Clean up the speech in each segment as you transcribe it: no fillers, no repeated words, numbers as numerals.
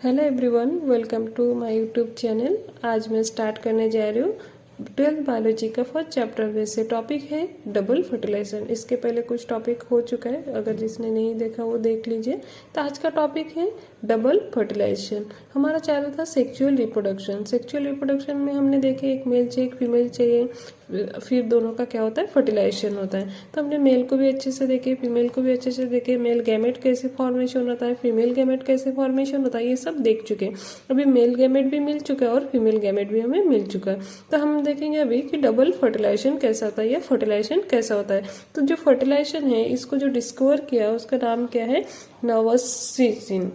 Hello everyone, welcome to my YouTube channel. आज मैं start करने जा रही हूँ 12th बायोलॉजी का फर्स्ट चैप्टर। वैसे टॉपिक है डबल फर्टिलाइजेशन। इसके पहले कुछ टॉपिक हो चुका है, अगर जिसने नहीं देखा वो देख लीजिए। तो आज का टॉपिक है डबल फर्टिलाइजेशन। हमारा चालू था सेक्सुअल रिप्रोडक्शन। सेक्सुअल रिप्रोडक्शन में हमने देखे एक मेल चाहिए, एक फीमेल चाहिए, फिर दोनों का क्या होता है, फर्टिलाइजेशन होता है। तो हमने मेल को भी अच्छे से देखे, फीमेल को भी अच्छे से देखे, मेल गैमेट कैसे फॉर्मेशन होता है, फीमेल गैमेट कैसे फॉर्मेशन होता है, ये सब देख चुके हैं। अभी मेल गैमेट भी मिल चुका है और फीमेल गैमेट भी हमें मिल चुका है। तो हम देखेंगे अभी कि डबल फर्टिलाइजेशन कैसा होता है या फर्टिलाइजेशन कैसा होता है। तो जो फर्टिलाइजेशन है, इसको जो डिस्कवर किया उसका नाम क्या है, नवस्सीन।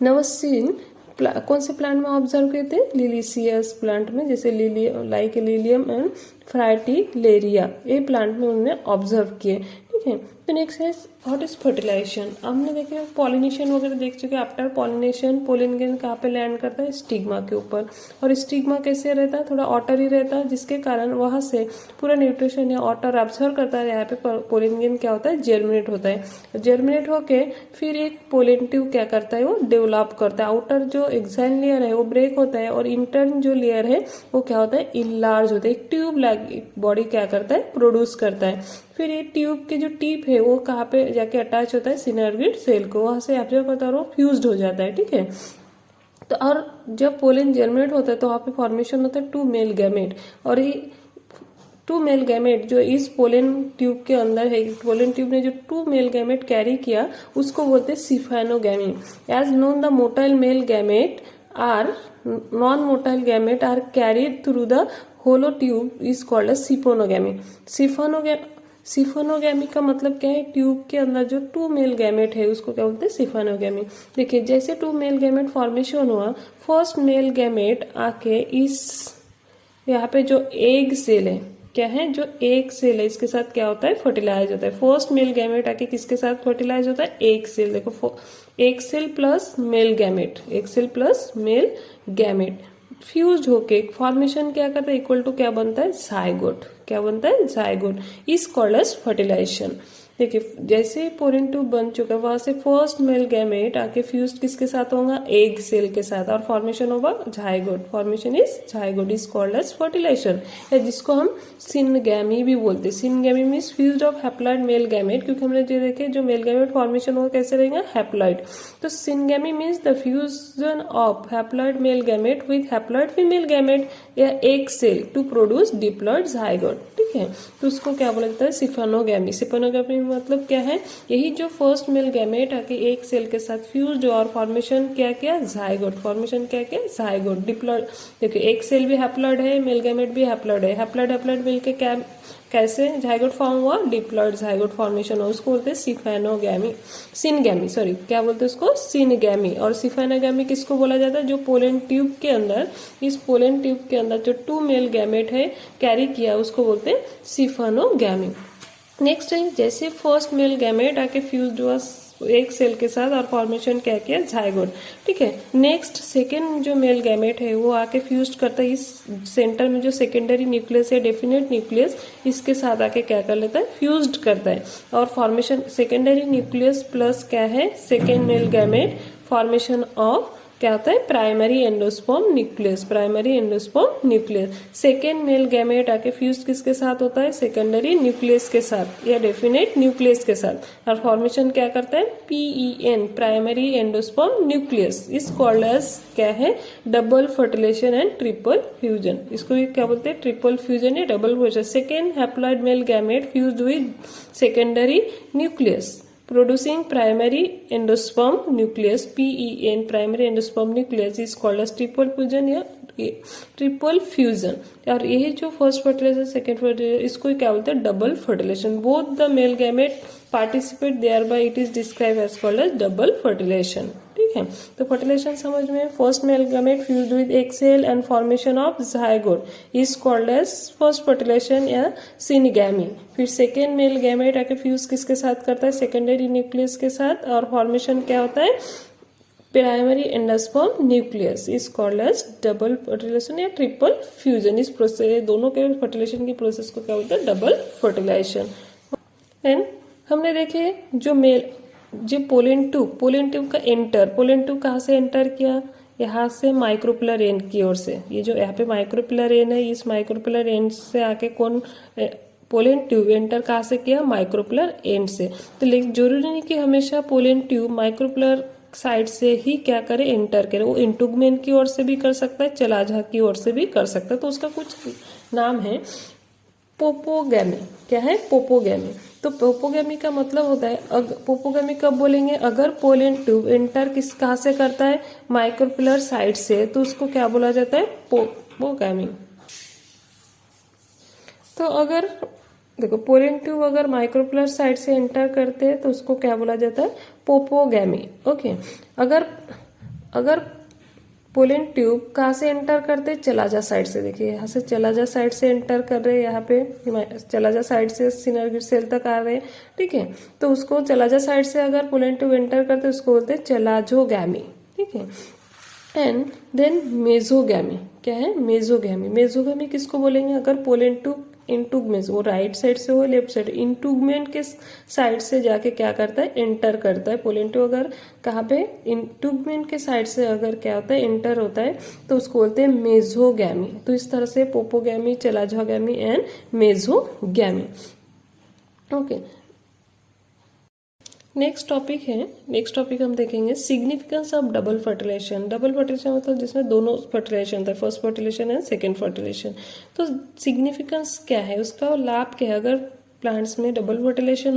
नवस्सीन कौन से प्लांट में ऑब्जर्व किए थे, लिलिसियस प्लांट में, जैसे लाइक लिलियम एंड फ्राइटिलेरिया, ये प्लांट में उन्होंने ऑब्जर्व किए। ठीक है। तो नेक्स्ट है व्हाट इज फर्टिलाइजेशन। हमने देखे पॉलिनेशन वगैरह देख चुके। आफ्टर पॉलिनेशन पोलन ग्रेन कहाँ पे लैंड करता है, स्टिग्मा के ऊपर। और स्टिग्मा कैसे रहता है, थोड़ा ऑटर ही रहता है, जिसके कारण वहां से पूरा न्यूट्रिशन या ऑटर ऑब्जर्व करता है। यहाँ पे पोलन ग्रेन क्या होता है, जर्मिनेट होता है। जर्मिनेट होके फिर एक पोलन ट्यूब क्या करता है, वो डेवलप करता है। आउटर जो एक्साइन लेयर है वो ब्रेक होता है और इंटर्न जो लेयर है वो क्या होता है, इनलार्ज होता है। एक ट्यूब लाइक बॉडी क्या करता है, प्रोड्यूस करता है। फिर ये ट्यूब के जो टिप है वो कहाँ पे जाके अटैच होता है, सिनर्गिड सेल को, वहां से ऑब्जर्व करता है और वो फ्यूज्ड हो जाता है। ठीक है। तो और जब पोलन जर्मिनेट होता है तो वहां पे फॉर्मेशन होता है टू मेल गैमेट। और ये टू मेल गैमेट जो इस पोलन ट्यूब के अंदर है, पोलन ट्यूब ने जो टू मेल गैमेट कैरी किया उसको बोलते हैं siphonogamy. As known the motile male gamete or non motile gamete are carried through the hollow tube is called as siphonogamy. Siphonogamy का मतलब क्या है, ट्यूब के अंदर जो टू मेल गैमेट है उसको क्या बोलते हैं, सिफोनोगैमी। देखिए जैसे टू मेल गैमेट फॉर्मेशन हुआ, फर्स्ट मेल गैमेट आके इस यहाँ पे जो एग सेल है, क्या है, जो एग सेल है, इसके साथ क्या होता है, फर्टिलाइज होता है। फर्स्ट मेल गैमेट आके किसके साथ फर्टिलाइज होता है, एग सेल। देखो egg cell plus male gamete, egg cell plus male gamete fuse होके फॉर्मेशन क्या करता है, इक्वल टू क्या बनता है, जाइगोट। क्या बनता है, zygote is called as fertilization. देखिए जैसे पोलन ट्यूब बन चुका है, वहां से फर्स्ट मेल गैमेट आके फ्यूज किसके साथ होगा, एग सेल के साथ, और फॉर्मेशन होगा zygote. Formation is zygote is called as fertilization, या जिसको हम सिनगैमी भी बोलते हैं। Syngamy means fuse of haploid male gamete, क्योंकि हमने जो देखे जो मेल गैमेट फॉर्मेशन होगा कैसे रहेगा, हैप्लॉइड। तो syngamy means the fusion of haploid male gamete with haploid female gamete या egg cell to produce diploid zygote. ठीक है। तो उसको क्या बोला जाता है, सिफेनोगैमी। सिफेनोगैमी मतलब क्या है, यही जो फर्स्ट मेल गैमेट आके एक सेल के साथ फ्यूज और फॉर्मेशन क्या किया, जाइगोट। फॉर्मेशन क्या किया, जाइगोट, डिप्लॉइड। देखिए एक सेल भी हैप्लॉइड है, मेल गैमेट भी हैप्लॉइड है, हैप्लॉइड हैप्लॉइड मिलके क्या कैसे जाइगोट फॉर्म हुआ, डिप्लॉइड जाइगोट फॉर्मेशन हुआ, उसको बोलते हैं सिफेनोगैमी, सिनगैमी, सॉरी क्या बोलते हैं उसको, सिनगैमी। और सिफेनोगैमी किसको बोला जाता है, जो पोलन ट्यूब के अंदर, इस पोलन ट्यूब के अंदर जो टू मेल गैमेट है कैरी किया उसको बोलते हैं सिफेनोगैमी। नेक्स्ट है जैसे फर्स्ट मेल गैमेट आके फ्यूज्ड हुआ एक सेल के साथ और फॉर्मेशन क्या किया, जाइगोट। ठीक है। नेक्स्ट सेकेंड जो मेल गैमेट है वो आके फ्यूज करता है इस सेंटर में जो सेकेंडरी न्यूक्लियस है, डेफिनेट न्यूक्लियस, इसके साथ आके क्या कर लेता है, फ्यूज्ड करता है। और फॉर्मेशन सेकेंडरी न्यूक्लियस प्लस क्या है, second male gamete, formation of क्या होता है, primary endosperm nucleus, primary endosperm nucleus. Second male gamete आके फ्यूज किसके साथ होता है, सेकेंडरी न्यूक्लियस के साथ या डेफिनेट न्यूक्लियस के साथ, और फॉर्मेशन क्या करता है, PEN, primary endosperm nucleus is called as क्या है, double fertilization and triple fusion. इसको भी क्या बोलते हैं, ट्रिपल फ्यूजन या double fusion. Second haploid male gamete fused with secondary nucleus producing primary endosperm nucleus, PEN, primary endosperm nucleus is called as triple fusion या triple fusion. और यही जो फर्स्ट फर्टिलाइजेशन सेकेंड फर्टिलाइजेशन, इसको क्या बोलते हैं, double fertilization. Both the male gamete participate thereby it is describe as called as double fertilization. ठीक है। तो फर्टिलाइजेशन समझ में, first male gamete fused with egg cell and formation of zygote is called as first fertilization या syngamy. फिर second male gamete आके fuse किसके साथ करता है, सेकेंडरी न्यूक्लियस के साथ, और फॉर्मेशन क्या होता है, primary endosperm nucleus is called as double fertilization या ट्रिपल फ्यूजन। इस प्रोसेस, दोनों के फर्टिलाइजेशन की प्रोसेस को क्या बोलते हैं, डबल फर्टिलाइजेशन। एंड हमने देखे जो मेल जो पोलेन ट्यूब का एंटर, पोलेन ट्यूब कहाँ से एंटर किया, यहाँ से माइक्रोपिलर एंड की ओर से। ये जो यहाँ पे माइक्रोपिलर एंड है, इस माइक्रोपिलर एंड से आके कौन पोलेन ट्यूब एंटर कहाँ से किया, माइक्रोपिलर एंड से। तो लेकिन जरूरी नहीं कि हमेशा पोलेन ट्यूब माइक्रोपिलर साइड से ही क्या करे, एंटर करे। वो इंटुगमेंट की ओर से भी कर सकता है, चलाजा की ओर से भी कर सकता है। तो उसका कुछ नाम है पोपोगैमी। क्या है, पोपोगैमी। तो पोपोगैमी का मतलब होता है, पोपोगैमी कब बोलेंगे, अगर पोलेन ट्यूब एंटर किस कहाँ से करता है, माइक्रोपिलर साइड से, तो उसको क्या बोला जाता है, पोपोगैमी। तो अगर देखो पोलेन ट्यूब अगर माइक्रोपिलर साइड से एंटर करते हैं तो उसको क्या बोला जाता है, पोपोगैमी। ओके, अगर पोलेन ट्यूब कहाँ से एंटर करते हैं, चलाजा साइड से। देखिए यहाँ से चलाजा साइड से एंटर कर रहे हैं, यहाँ पे चलाजा साइड से सिनर्गिड सेल तक आ रहे हैं, ठीक है। तो उसको चलाजा साइड से अगर पोलेन ट्यूब एंटर करते हैं उसको बोलते हैं चलाजोगैमी, ठीक है। And then mesogamy. क्या है, मेजोगैमी। मेजोगैमी किसको बोलेंगे, अगर पोलेन ट्यूब इंटुगमेंट, वो राइट साइड से हो लेफ्ट साइड, इंटुगमेंट के साइड से जाके क्या करता है, एंटर करता है। पोलेन ट्यूब अगर कहाँ पे, इंटुगमेंट के साइड से अगर क्या होता है, एंटर होता है, तो उसको बोलते हैं मेजोगैमी। तो इस तरह से porogamy, chalazogamy and mesogamy. Okay, next topic हम देखेंगे significance of double fertilization. Double fertilization मतलब जिसमें दोनों फर्टिलाइजेशन होता है, first fertilization and second fertilization. तो सिग्निफिकेंस क्या है, उसका लाभ क्या है, अगर प्लांट्स में डबल फर्टिलाइजेशन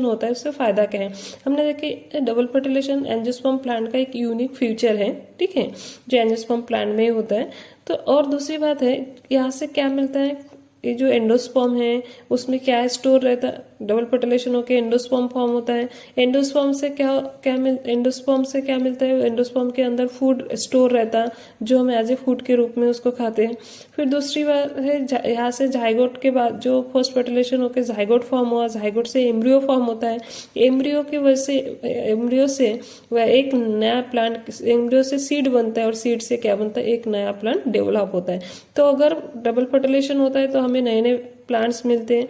होता है उससे फायदा क्या है। हमने देखे डबल फर्टिलाइजेशन एंजियोस्पर्म प्लांट का एक यूनिक फीचर है, ठीक है, जो एंजियोस्पर्म प्लांट में ही होता है। तो और दूसरी बात है, यहाँ से क्या मिलता है, ये जो एंडोस्पर्म है उसमें क्या स्टोर रहता है, डबल फर्टिलाइजेशन होकर एंडोस्पर्म फॉर्म होता है। एंडोस्पर्म से क्या मिलता है, एंडोस्पर्म के अंदर फूड स्टोर रहता है, जो हम एज ए फूड के रूप में उसको खाते हैं। फिर दूसरी बात है, यहाँ से जाइगोट के बाद जो फर्स्ट फर्टिलाइजेशन होकर जाइगोट फॉर्म हुआ, जाइगोट से एम्ब्रियो फॉर्म होता है। एम्ब्रियो की वजह से, एम्ब्रियो से वह एक नया प्लांट, एम्ब्रियो से सीड बनता है और सीड से क्या बनता है, एक नया प्लांट डेवलप होता है। तो अगर डबल फर्टिलाइजेशन होता है तो हमें नए नए प्लांट्स मिलते हैं,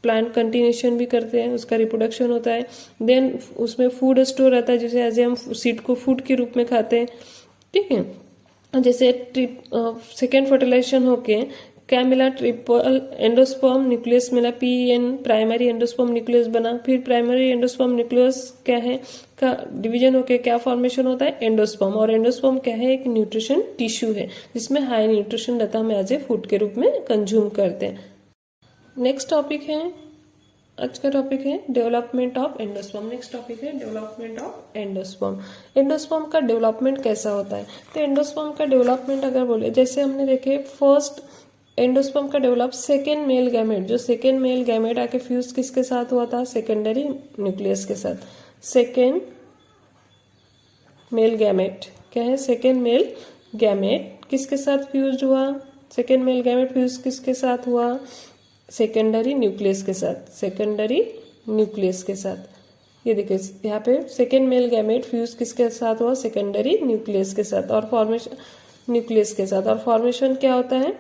प्लांट कंटिन्यूएशन भी करते हैं, उसका रिप्रोडक्शन होता है। देन उसमें फूड स्टोर रहता है, जैसे एज हम सीड को फूड के रूप में खाते हैं, ठीक है। जैसे सेकेंड फर्टिलाइजेशन होके क्या मिला, ट्रिपल एंडोस्पर्म न्यूक्लियस मिला, PEN प्राइमरी एंडोस्पर्म न्यूक्लियस बना। फिर प्राइमरी एंडोस्पर्म न्यूक्लियस क्या है का डिवीजन होके क्या फॉर्मेशन होता है, एंडोस्पर्म। और एंडोस्पर्म क्या है, एक न्यूट्रिशन टिश्यू है जिसमें हाई न्यूट्रिशन रहता है, हम एज ए फूड के रूप में कंज्यूम करते हैं। नेक्स्ट टॉपिक है, आज का टॉपिक है development of endosperm. Next topic है डेवलपमेंट ऑफ एंडोस्पर्म। एंडोस्पर्म का डेवलपमेंट कैसा होता है, तो एंडोस्पर्म का डेवलपमेंट अगर बोले, जैसे हमने देखे फर्स्ट एंडोस्पर्म का डेवलप सेकेंड मेल गैमेट, जो सेकेंड मेल गैमेट आके फ्यूज किसके साथ हुआ था, सेकेंडरी न्यूक्लियस के साथ। सेकेंड मेल गैमेट क्या है, सेकेंड मेल गैमेट किसके साथ फ्यूज हुआ, सेकेंड मेल गैमेट फ्यूज किसके साथ हुआ, सेकेंडरी न्यूक्लियस के साथ, सेकेंडरी न्यूक्लियस के साथ। ये देखिए यहाँ पे सेकेंड मेल गैमेट फ्यूज किसके साथ हुआ, सेकेंडरी न्यूक्लियस के साथ, और फॉर्मेशन न्यूक्लियस के साथ। और फॉर्मेशन क्या होता है,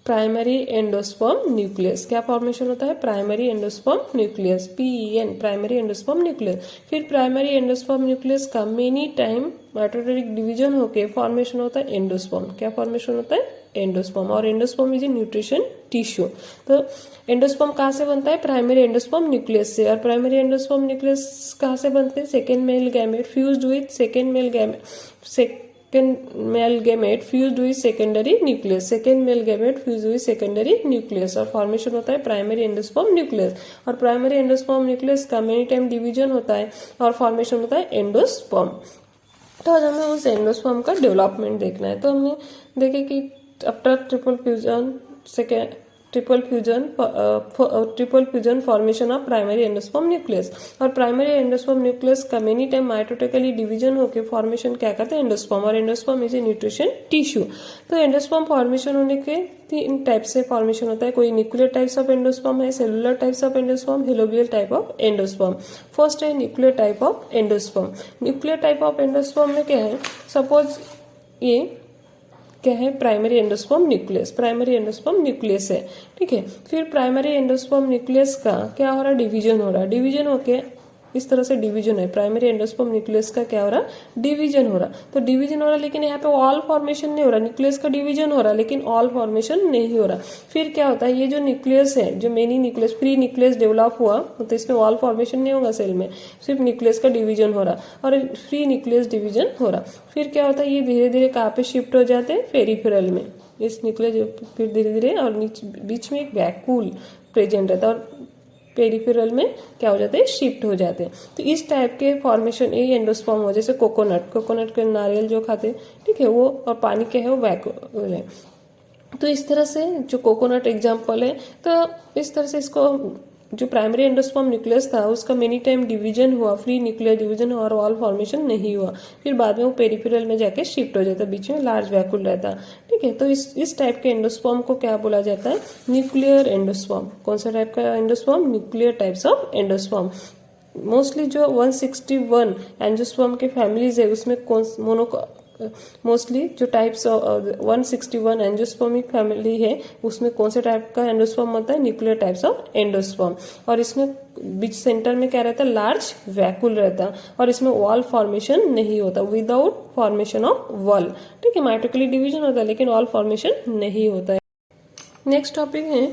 प्राइमरी एंडोस्पर्म न्यूक्लियस। क्या फॉर्मेशन होता है, primary endosperm nucleus, PEN primary endosperm nucleus. फिर प्राइमरी एंडोस्पर्म न्यूक्लियस का मेनी टाइम माइटोटिक डिवीजन होके फॉर्मेशन होता है एंडोस्पर्म। क्या फॉर्मेशन होता है, एंडोस्पर्म। और endosperm is a nutrition tissue. तो एंडोस्पर्म कहाँ से बनता है, प्राइमरी एंडोस्पर्म न्यूक्लियस से। और प्राइमरी एंडोस्पर्म न्यूक्लियस कहाँ से बनते हैं, second male gamete fused with second male gamete, second male gamete fused with secondary nucleus, second male gamete fused with secondary nucleus. और फॉर्मेशन होता है प्राइमरी एंडोस्पर्म न्यूक्लियस। और प्राइमरी एंडोस्पर्म न्यूक्लियस का many time division होता है और formation होता है एंडोस्पर्म। तो आज हमें उस एंडोस्पर्म का डेवलपमेंट देखना है। तो हमने देखे कि after triple fusion formation of primary endosperm nucleus. और प्राइमरी एंडोस्पर्म न्यूक्लियस का मेनी टाइम माइटोटिकली डिवीजन होकर फॉर्मेशन क्या करते हैं, एंडोस्पर्म। और endosperm is a nutrition tissue. तो एंडोस्पर्म फॉर्मेशन होने के 3 टाइप से फॉर्मेशन होता है। कोई न्यूक्लियर टाइप्स ऑफ एंडोस्पर्म है, cellular types of endosperm, helobial type of endosperm. First है nuclear type of endosperm. Nuclear type of endosperm में क्या है, सपोज ये क्या है, primary endosperm nucleus, primary endosperm nucleus है, ठीक है। फिर प्राइमरी एंडोस्पर्म न्यूक्लियस का क्या हो रहा है, डिवीजन हो रहा है। डिवीजन होके इस तरह से डिवीजन है, प्राइमरी एंडोस्पर्म न्यूक्लियस का क्या हो रहा, डिवीजन हो रहा। तो डिवीजन हो रहा लेकिन यहाँ पे ऑल फॉर्मेशन नहीं हो रहा, न्यूक्लियस का डिवीजन हो रहा लेकिन ऑल फॉर्मेशन नहीं हो रहा। फिर क्या होता है, ये जो न्यूक्लियस है, जो many nucleus free nucleus develop हुआ तो इसमें ऑल फॉर्मेशन नहीं होगा सेल में, सिर्फ न्यूक्लियस का डिवीजन हो रहा और फ्री न्यूक्लियस डिवीजन हो रहा। फिर क्या होता है, ये धीरे धीरे कहाँ पे शिफ्ट हो जाते हैं, पेरिफेरल में, इस न्यूक्लियस फिर धीरे धीरे, और बीच में एक वैक्यूल प्रेजेंट रहता है और पेरिफेरल में क्या हो जाते हैं, शिफ्ट हो जाते हैं। तो इस टाइप के फॉर्मेशन ये एंडोस्पर्म हो, जैसे कोकोनट के नारियल जो खाते हैं, ठीक है, वो और पानी क्या है, वो वैक्यूल है। तो इस तरह से जो कोकोनट एग्जाम्पल है, तो इस तरह से इसको जो प्राइमरी एंडोस्पर्म न्यूक्लियस था उसका मेनी टाइम डिवीजन हुआ, फ्री न्यूक्लियर डिवीजन और ऑल फॉर्मेशन नहीं हुआ। फिर बाद में वो पेरिफेरल में जाके शिफ्ट हो जाता, बीच में लार्ज वैक्यूल रहता, ठीक है। तो इस टाइप के एंडोस्पर्म को क्या बोला जाता है, न्यूक्लियर एंडोस्पर्म। कौन सा टाइप का endosperm, nuclear types of endosperm. Mostly जो 161 एंडोस्पर्म के फैमिलीज है उसमें कौन मोस्टली जो टाइप्स 161 एंजियोस्पर्मिक फैमिली है उसमें कौन से टाइप का एंडोस्पर्म होता है, न्यूक्लियर टाइप्स ऑफ एंडोस्पर्म। और इसमें बीच सेंटर में क्या रहता है, लार्ज वैक्यूल रहता और इसमें वॉल फॉर्मेशन नहीं होता, विदाउट फॉर्मेशन ऑफ वॉल, ठीक है। माइटोकॉन्ड्रियल डिवीजन होता है लेकिन वॉल फॉर्मेशन नहीं होता है। नेक्स्ट टॉपिक है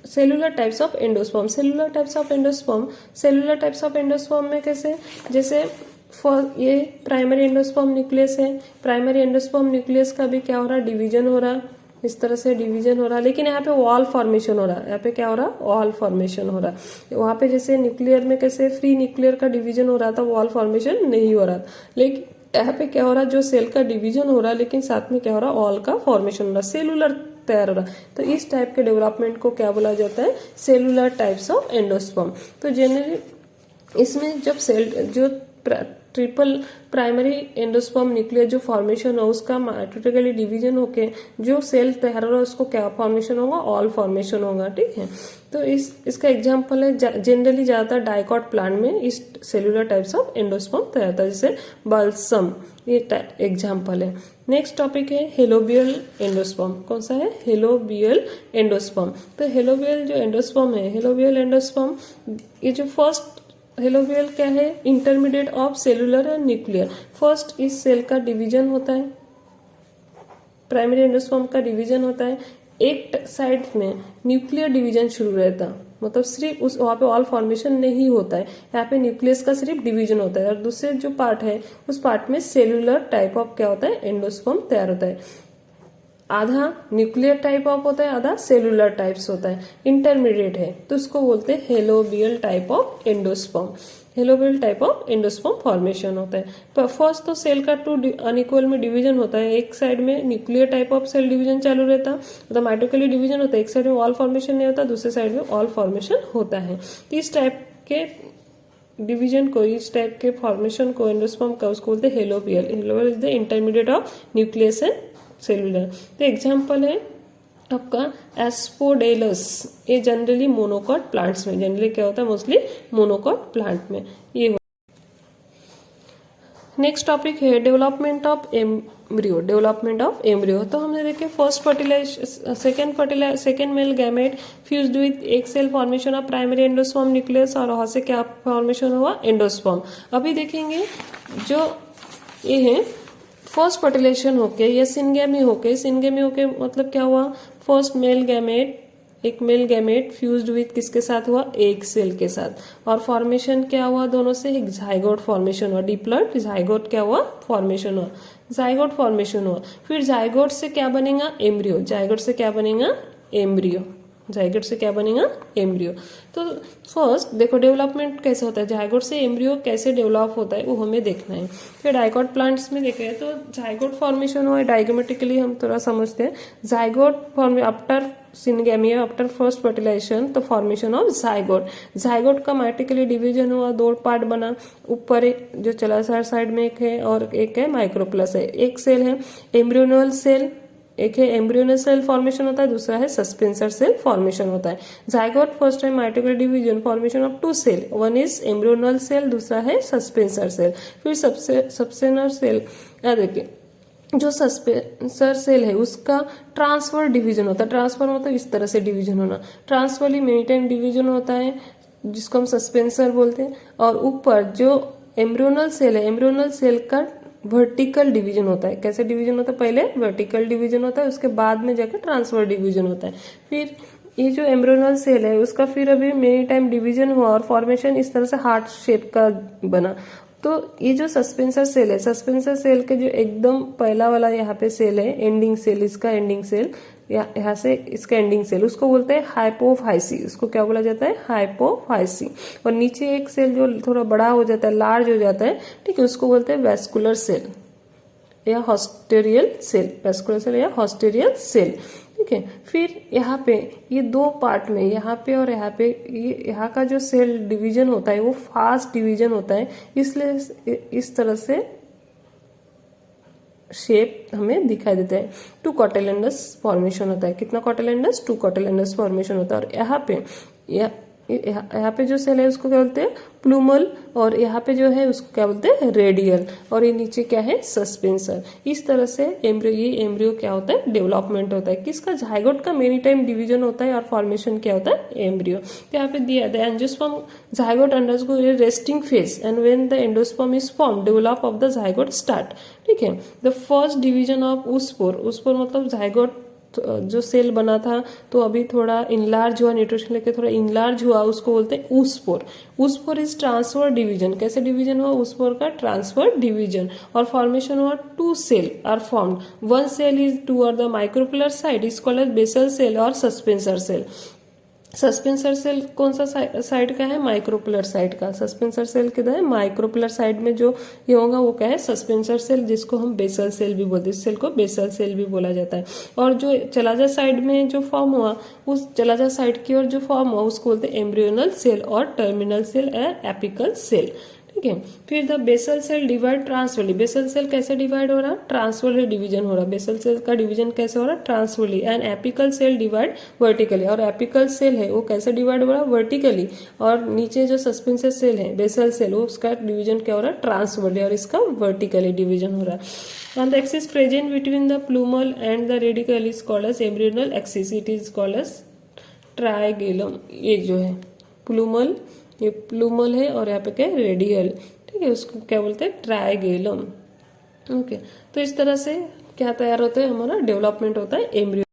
cellular types of endosperm. Cellular types of endosperm में कैसे, जैसे ये प्राइमरी एंडोस्पर्म न्यूक्लियस है, प्राइमरी एंडोस्पर्म न्यूक्लियस का भी क्या हो रहा, डिवीजन हो रहा, इस तरह से डिवीजन हो रहा, लेकिन यहाँ पे वॉल फॉर्मेशन हो रहा है। यहाँ पे क्या हो रहा, वॉल फॉर्मेशन हो रहा है। वहां पे जैसे न्यूक्लियर में कैसे फ्री न्यूक्लियर का डिवीजन हो रहा था, वॉल फॉर्मेशन नहीं हो रहा, लेकिन यहाँ पे क्या हो रहा, जो सेल का डिवीजन हो रहा है लेकिन साथ में क्या हो रहा, वॉल का फॉर्मेशन हो रहा, सेलुलर तैयार हो रहा। तो इस टाइप के डेवलपमेंट को क्या बोला जाता है, सेलुलर टाइप्स ऑफ एंडोस्पर्म। तो जनरली इसमें जब सेल जो ट्रिपल प्राइमरी एंडोस्पर्म न्यूक्लियर जो फॉर्मेशन हो उसका माइटोटिकली डिवीजन होके जो सेल तैयार हो रहा है उसको क्या फॉर्मेशन होगा, ऑल फॉर्मेशन होगा, ठीक है। तो इसका एग्जांपल है जनरली ज्यादातर डाइकॉट प्लांट में इस सेलुलर टाइप्स ऑफ एंडोस्पर्म तैयार होता है, जैसे बल्सम, ये एग्जांपल है। नेक्स्ट टॉपिक है हेलोबियल एंडोस्पर्म। कौन सा है, हेलोबियल एंडोस्पर्म। तो हेलोबियल जो एंडोस्पर्म है, हेलोबियल एंडोस्पर्म ये जो फर्स्ट हेलोबियल क्या है, intermediate of cellular and nuclear. First इस सेल का डिवीजन होता है, प्राइमरी एंडोस्पर्म का डिवीजन होता है, एक साइड में न्यूक्लियर डिवीजन शुरू रहता, मतलब सिर्फ उस वहां पे ऑल फॉर्मेशन नहीं होता है, यहाँ पे न्यूक्लियस का सिर्फ डिवीजन होता है और दूसरे जो पार्ट है उस पार्ट में सेलुलर टाइप ऑफ क्या होता है, एंडोस्पर्म तैयार होता है। आधा न्यूक्लियर टाइप ऑफ होता है, आधा सेलुलर टाइप्स होता है, इंटरमीडिएट है, तो उसको बोलते हैं helobial type of endosperm. Helobial type of endosperm formation होता है। फर्स्ट तो सेल का टू अनइक्वल में डिवीजन होता है, एक साइड में nuclear type of cell division चालू रहता, मतलब माइटोकॉन्ड्रियल डिवीजन होता है, एक साइड में वॉल फॉर्मेशन नहीं होता, दूसरे साइड में ऑल फॉर्मेशन होता है। तो इस टाइप के डिवीजन को, इस टाइप के फॉर्मेशन को एंडोस्पर्म का उसको बोलते हैं helobial. Helobial is the intermediate of nucleus and cellular. तो एग्जाम्पल है आपका एस्पोडेलस, ये जनरली मोनोकॉट प्लांट्स में, जनरली क्या होता है, मोस्टली मोनोकॉट प्लांट में ये। नेक्स्ट टॉपिक है development of embryo. Development of embryo, तो हमने देखे first second male gamete fused with एक cell formation of primary endosperm nucleus और वहां से क्या फॉर्मेशन हुआ, एंडोस्पर्म। अभी देखेंगे जो ये है फर्स्ट फर्टिलाइजेशन होके या सिनगेमी होके मतलब क्या हुआ, फर्स्ट मेल गैमेट, एक मेल गैमेट फ्यूज्ड विथ किसके साथ हुआ, एक सेल के साथ, और फॉर्मेशन क्या हुआ, दोनों से एक जाइगोट फॉर्मेशन हुआ, डिप्लॉइड जाइगोट क्या हुआ, फॉर्मेशन हुआ, जाइगोट फॉर्मेशन हुआ। फिर जाइगोट से क्या बनेगा, एम्ब्रियो, जाइगोट से क्या बनेगा, एम्ब्रियो, जाइगोट से क्या बनेगा, एम्ब्रियो। तो फर्स्ट देखो डेवलपमेंट कैसे होता है, जाइगोट से एम्ब्रियो कैसे डेवलप होता है वो हमें देखना है। फिर डाइकॉट प्लांट्स में देखें तो जाइगोट फॉर्मेशन हुआ है, डायग्रामेटिकली हम थोड़ा समझते हैं। Zygote form after syngamy, after first fertilization, तो फॉर्मेशन ऑफ जाइगोट। जाइगोट का माइटिकली डिवीजन हुआ, दो पार्ट बना, ऊपर एक जो चला साइड में एक है और एक है माइक्रोप्लस है, एक सेल है एम्ब्रियोनल सेल, एक है एम्ब्रियोनल सेल फॉर्मेशन होता है, दूसरा है सस्पेंसर सेल फॉर्मेशन होता है। Zygote first time mitochondrial division formation of two cell, one is embryonal cell, दूसरा है सस्पेंसर सेल। फिर सब्सेनर सेल, देखिए जो सस्पेंसर सेल है उसका ट्रांसफर डिवीजन होता है, ट्रांसफर मतलब इस तरह से डिवीजन होना, ट्रांसफरली मेनी टाइम डिवीजन होता है, जिसको हम सस्पेंसर बोलते हैं, और ऊपर जो एम्ब्रियोनल सेल है, एम्ब्रियोनल सेल का वर्टिकल डिवीजन होता है। कैसे डिवीजन होता है? पहले वर्टिकल डिवीजन होता है, उसके बाद में जाकर ट्रांसफर डिवीजन होता है। फिर ये जो एम्ब्रियोनल सेल है उसका फिर अभी मेनी टाइम डिवीजन हुआ और फॉर्मेशन इस तरह से हार्ट शेप का बना। तो ये जो सस्पेंसर सेल है, सस्पेंसर सेल के जो एकदम पहला वाला यहाँ पे सेल है, एंडिंग सेल, इसका एंडिंग सेल, यहाँ से इसका एंडिंग सेल, उसको बोलते हैं हाइपोफाइसी। उसको क्या बोला जाता है? हाइपोफाइसी। और नीचे एक सेल जो थोड़ा बड़ा हो जाता है, लार्ज हो जाता है, ठीक है, उसको बोलते हैं वेस्कुलर सेल या हॉस्टेरियल सेल, वेस्कुलर सेल या हॉस्टेरियल सेल, ठीक है। फिर यहाँ पे ये दो पार्ट में, यहाँ पे और यहाँ पे, ये यहाँ का जो सेल डिवीजन होता है वो फास्ट डिवीजन होता है, इसलिए इस तरह से शेप हमें दिखाई देता है। टू कॉटिलेडनस फॉर्मेशन होता है। कितना कॉटिलेडनस? 2 कॉटिलेडनस फॉर्मेशन होता है। और यहाँ पे जो सेल है उसको क्या बोलते हैं? प्लूमल। और यहाँ पे जो है उसको क्या बोलते हैं? रेडियल। और ये नीचे क्या है? सस्पेंसर। इस तरह से ये एम्ब्रियो क्या होता है? डेवलपमेंट होता है। किसका? जाइगोट का मेनी टाइम डिवीजन होता है और फॉर्मेशन क्या होता है? एम्ब्रियो। तो यहाँ पे दिया the angiosperm zygote undergo A resting phase and when the endosperm is form develop of the zygote start, ठीक है। द फर्स्ट डिवीजन ऑफ ऊस्पोर, ऊस्पोर मतलब जाइगोट जो सेल बना था तो अभी थोड़ा इनलार्ज हुआ, न्यूट्रिशन लेके थोड़ा इनलार्ज हुआ, उसको बोलते हैं oospore. Oospore is transfer division. कैसे डिवीजन हुआ? ऊस्पोर का ट्रांसफर डिवीजन। और फॉर्मेशन हुआ 2 cell are formed. 1 cell is toward the micropylar side is called as basal cell और सस्पेंसर सेल। सस्पेंसर सेल कौन सा साइड का है? माइक्रोपुलर साइड का। सस्पेंसर सेल किधर है? माइक्रोपुलर साइड में जो ये होगा वो क्या है? सस्पेंसर सेल, जिसको हम बेसल सेल भी बोलते हैं। इस सेल को बेसल सेल भी बोला जाता है। और जो चलाजा साइड में जो फॉर्म हुआ, उस चलाजा साइड की ओर जो फॉर्म हुआ उसको बोलते हैं एम्ब्रियोनल सेल और टर्मिनल सेल या एपिकल सेल, ठीक है। फिर the basal cell divide transversely. Basal cell कैसे डिवाइड हो रहा है? ट्रांसवर्ली डिवीजन हो रहा है। बेसल सेल का डिवीजन कैसे हो रहा है? Transversely. And apical cell divide vertically. और एपिकल सेल है वो कैसे डिवाइड हो रहा है? वर्टिकली। और नीचे जो सस्पेंसर सेल है, बेसल सेल, उसका डिवीजन क्या हो रहा है? ट्रांसवर्ली। और इसका वर्टिकली डिवीजन हो रहा है। On the axis present between the plumule and the radicle is called as embryonal axis. It is called as tigellum. ये जो है प्लूमल, ये प्लूमल है, और यहाँ पे क्या है? रेडियल, ठीक है। उसको क्या बोलते हैं? ट्राइगेलम, ओके। तो इस तरह से क्या तैयार होता है? हमारा डेवलपमेंट होता है एम्ब्रियो।